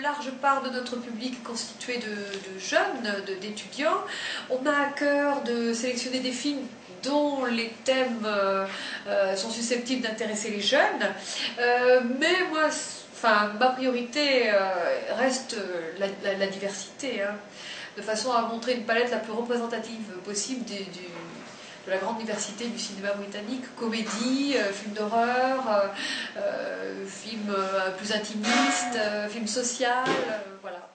large part de notre public est constitué de jeunes, d'étudiants. On a à cœur de sélectionner des films dont les thèmes sont susceptibles d'intéresser les jeunes. Mais moi, ma priorité reste la diversité, hein, de façon à montrer une palette la plus représentative possible de la grande diversité du cinéma britannique, comédie, films d'horreur, films plus intimistes, films sociaux, voilà.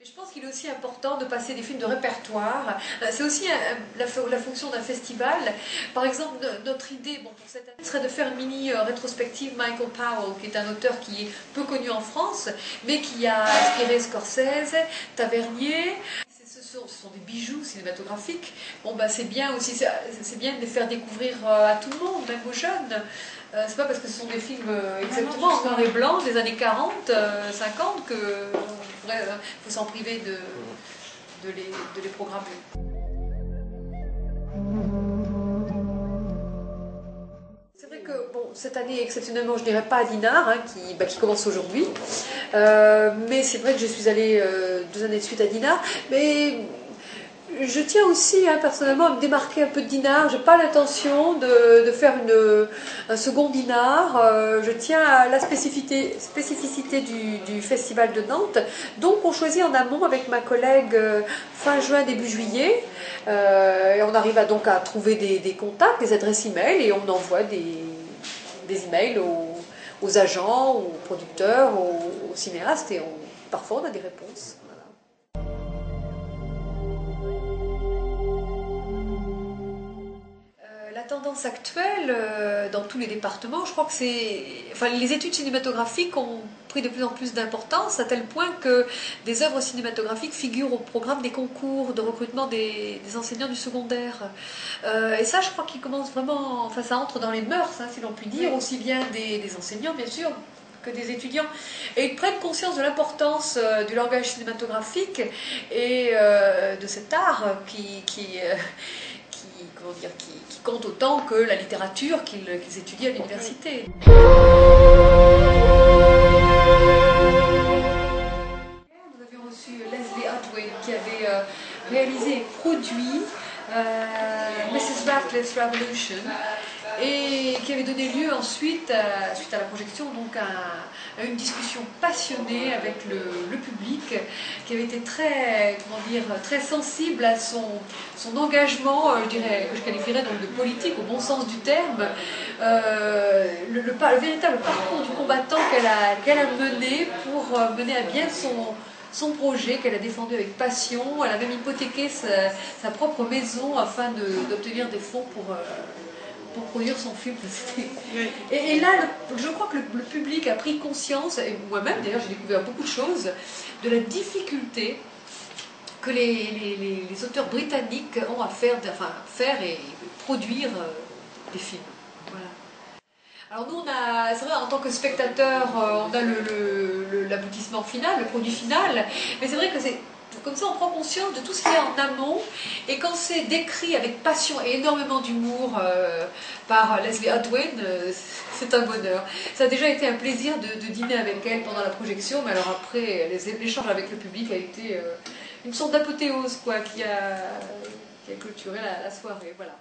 Je pense qu'il est aussi important de passer des films de répertoire. C'est aussi la fonction d'un festival. Par exemple, notre idée pour cette année serait de faire une mini rétrospective Michael Powell, qui est un auteur qui est peu connu en France, mais qui a inspiré Scorsese, Tavernier. Ce sont des bijoux cinématographiques. Bon, c'est bien aussi, c'est bien de les faire découvrir à tout le monde, même aux jeunes. C'est pas parce que ce sont des films exactement en noir et blanc des années 40, 50 que faut s'en priver de les programmer. C'est vrai que cette année exceptionnellement, je dirais pas à Dinard, hein, qui commence aujourd'hui, mais c'est vrai que je suis allée 2 années de suite à Dinard, mais je tiens aussi personnellement à me démarquer un peu de Dinard. Je n'ai pas l'intention de faire un second Dinard. Je tiens à la spécificité du festival de Nantes. Donc on choisit en amont avec ma collègue fin juin, début juillet. Et on arrive donc à trouver des contacts, des adresses e-mail, et on envoie des emails aux agents, aux producteurs, aux cinéastes, et parfois on a des réponses. La tendance actuelle dans tous les départements, je crois que les études cinématographiques ont pris de plus en plus d'importance, à tel point que des œuvres cinématographiques figurent au programme des concours de recrutement des enseignants du secondaire. Et ça, je crois qu'il commence vraiment, ça entre dans les mœurs, hein, si l'on peut dire, aussi bien des enseignants, bien sûr, que des étudiants, et ils prennent conscience de l'importance du langage cinématographique et de cet art qui compte autant que la littérature qu'ils étudient à l'université. Nous avions reçu Leslie Otway qui avait réalisé et produit Mrs. Ratcliffe's Revolution, et qui avait donné lieu ensuite, suite à la projection, donc à une discussion passionnée avec le public, qui avait été très sensible à son engagement, je dirais, que je qualifierais donc de politique au bon sens du terme, le véritable parcours du combattant qu'elle a mené pour mener à bien son projet, qu'elle a défendu avec passion. Elle a même hypothéqué sa propre maison afin d'obtenir des fonds pour produire son film. Et là, je crois que le public a pris conscience, et moi-même d'ailleurs j'ai découvert beaucoup de choses, de la difficulté que les auteurs britanniques ont à faire et produire des films. Voilà. Alors nous, c'est vrai, en tant que spectateur, on a l'aboutissement final, le produit final, mais c'est vrai que comme ça on prend conscience de tout ce qu'il y a en amont, et quand c'est décrit avec passion et énormément d'humour par Leslie Otway, c'est un bonheur. Ça a déjà été un plaisir de dîner avec elle pendant la projection, mais alors après, l'échange avec le public a été une sorte d'apothéose qui a clôturé la soirée. Voilà.